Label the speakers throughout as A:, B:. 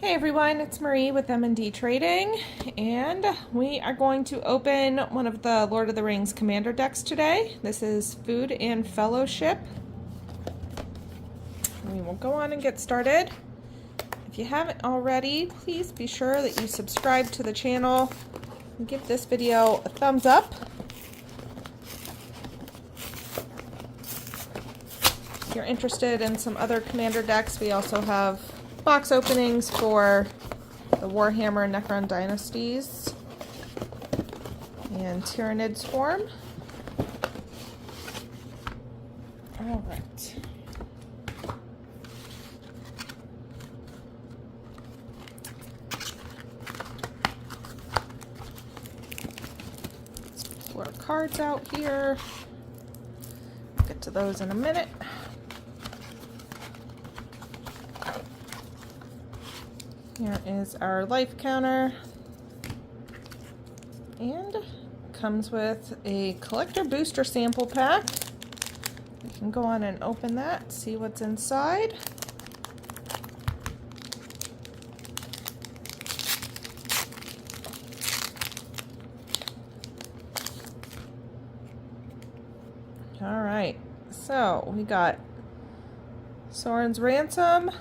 A: Hey everyone, it's Marie with M&D Trading, and we are going to open one of the Lord of the Rings Commander decks today. This is Food and Fellowship. We will go on and get started. If you haven't already, please be sure that you subscribe to the channel and give this video a thumbs up. If you're interested in some other Commander decks, we also have box openings for the Warhammer Necron Dynasties and Tyrannid Swarm. All right. Let's pull our cards out here. We'll get to those in a minute. Here is our life counter, and comes with a collector booster sample pack. We can go on and open that, see what's inside. All right, so we got Sorin's Ransom.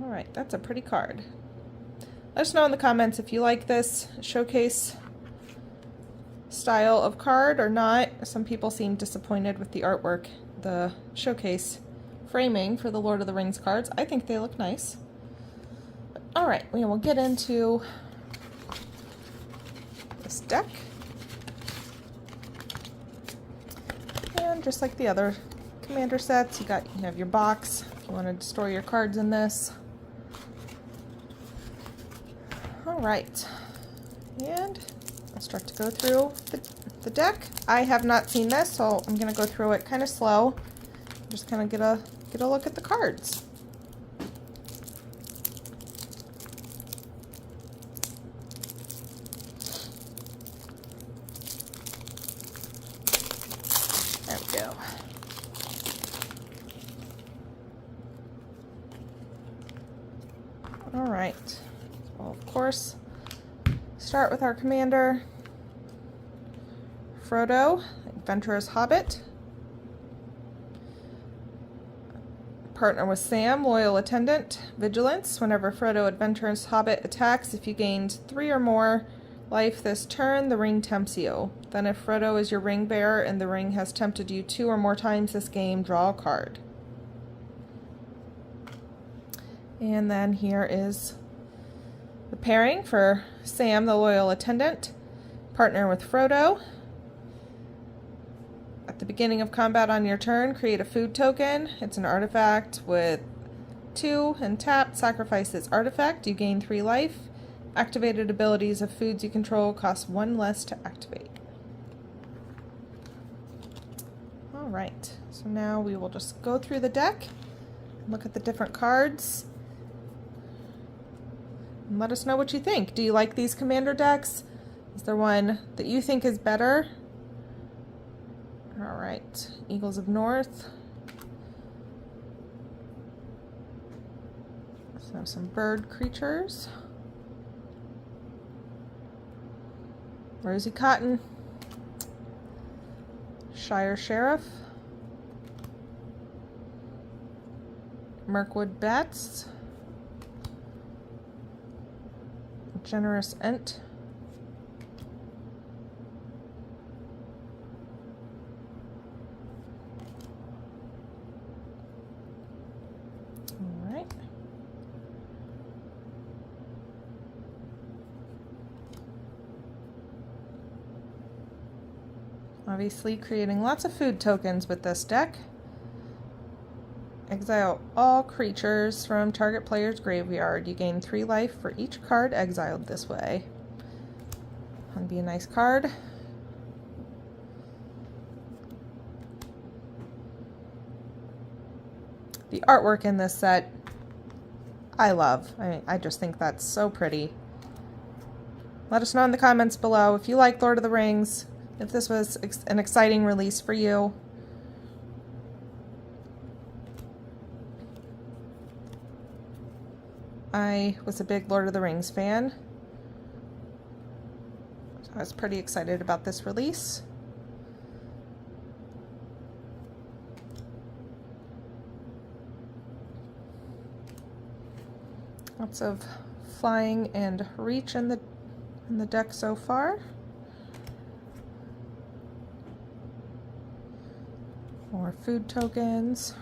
A: Alright, that's a pretty card. Let us know in the comments if you like this showcase style of card or not. Some people seem disappointed with the artwork, the showcase framing for the Lord of the Rings cards. I think they look nice. Alright, we will get into this deck. And just like the other Commander sets, you have your box if you wanted to store your cards in this. All right, and I'll start to go through the deck. I have not seen this, so I'm going to go through it kind of slow. Just kind of get a look at the cards. There we go. All right. Well, of course, start with our commander, Frodo, Adventurous Hobbit. Partner with Sam, Loyal Attendant, Vigilance. Whenever Frodo, Adventurous Hobbit attacks, if you gained 3 or more life this turn, the ring tempts you. Then if Frodo is your ring bearer and the ring has tempted you 2 or more times this game, draw a card. And then here is the pairing for Sam, the Loyal Attendant, partner with Frodo. At the beginning of combat on your turn, create a food token. It's an artifact with 2 and tap. Sacrifice this artifact. You gain 3 life. Activated abilities of foods you control cost 1 less to activate. Alright, so now we will just go through the deck, look at the different cards. And let us know what you think. Do you like these Commander decks? Is there one that you think is better? Alright, Eagles of North. So some bird creatures. Rosie Cotton. Shire Sheriff. Mirkwood Bats. Generous Ent. All right. Obviously creating lots of food tokens with this deck. Exile all creatures from target player's graveyard. You gain 3 life for each card exiled this way. That'd be a nice card. The artwork in this set, I love. I just think that's so pretty. Let us know in the comments below if you like Lord of the Rings, if this was an exciting release for you. I was a big Lord of the Rings fan. So I was pretty excited about this release. Lots of flying and reach in the deck so far. More food tokens.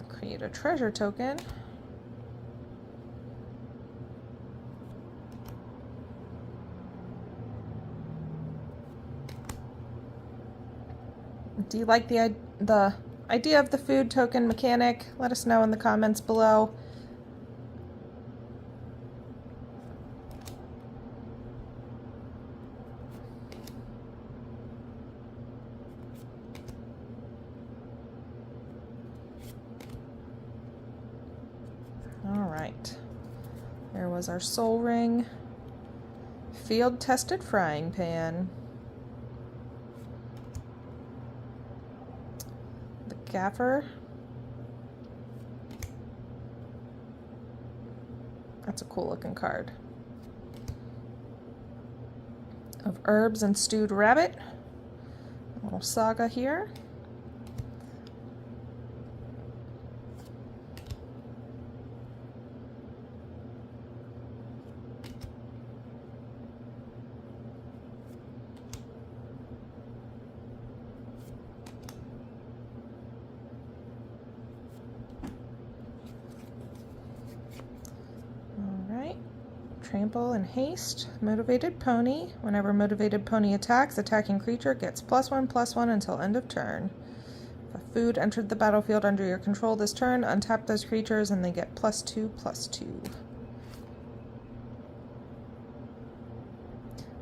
A: Create a treasure token. Do you like the idea of the food token mechanic? Let us know in the comments below. Alright, there was our soul ring. Field tested frying pan. The gaffer. That's a cool looking card. Of herbs and stewed rabbit. A little saga here. Trample and haste. Motivated pony. Whenever motivated pony attacks, attacking creature gets +1/+1 until end of turn. If a food entered the battlefield under your control this turn, untap those creatures and they get +2/+2.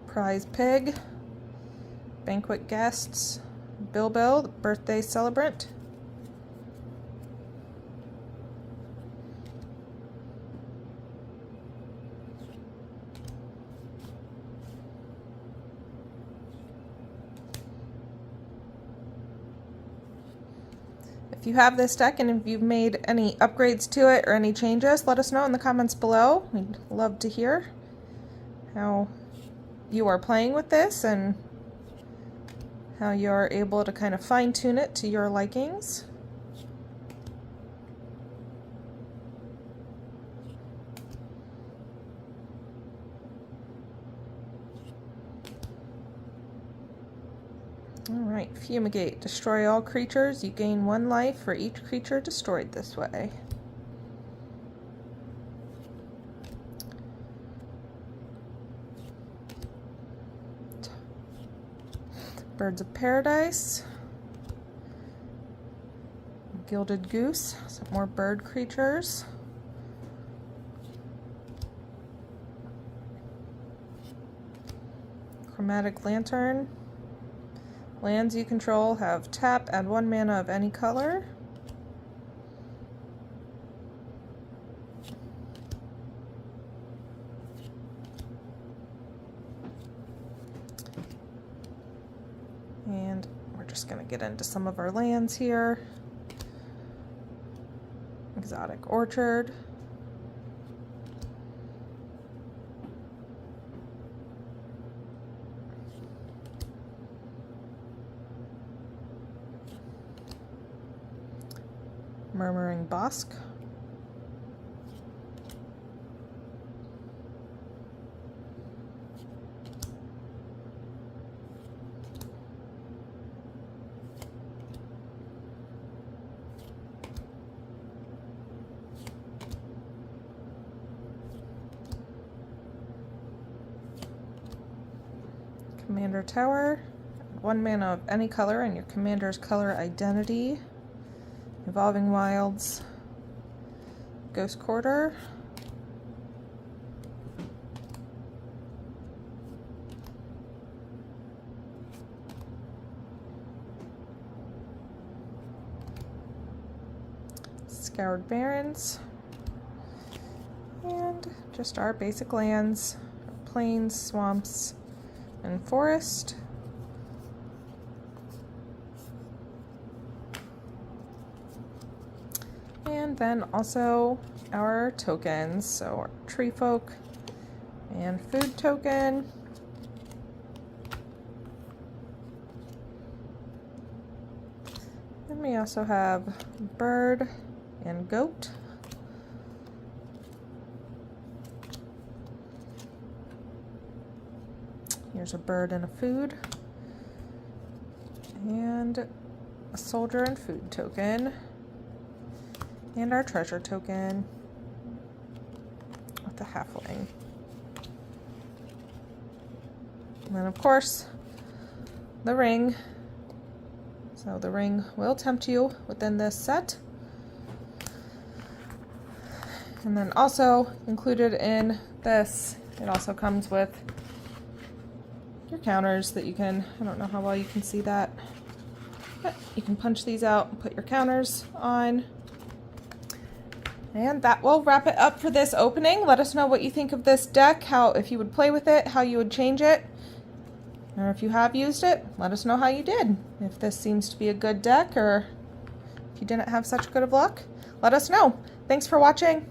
A: Prize pig. Banquet guests. Bilbo, the birthday celebrant. If you have this deck and if you've made any upgrades to it or any changes, let us know in the comments below. We'd love to hear how you are playing with this and how you're able to kind of fine-tune it to your likings. Alright, fumigate. Destroy all creatures. You gain 1 life for each creature destroyed this way. Birds of Paradise. Gilded Goose. Some more bird creatures. Chromatic Lantern. Lands you control have tap, add 1 mana of any color. And we're just going to get into some of our lands here. Exotic Orchard. Murmuring Bosque. Commander Tower. 1 mana of any color and your commander's color identity. Evolving Wilds, Ghost Quarter, Scoured Barrens, and just our basic lands, plains, swamps, and forest. And then also our tokens. So our tree folk and food token. Then we also have bird and goat. Here's a bird and a food. And a soldier and food token. And our treasure token with the halfling. And then of course, the ring. So the ring will tempt you within this set. And then also included in this, it also comes with your counters that you can, I don't know how well you can see that, but you can punch these out and put your counters on. And that will wrap it up for this opening. Let us know what you think of this deck, how, if you would play with it, how you would change it. Or if you have used it, let us know how you did. If this seems to be a good deck, or if you didn't have such good of luck, let us know. Thanks for watching.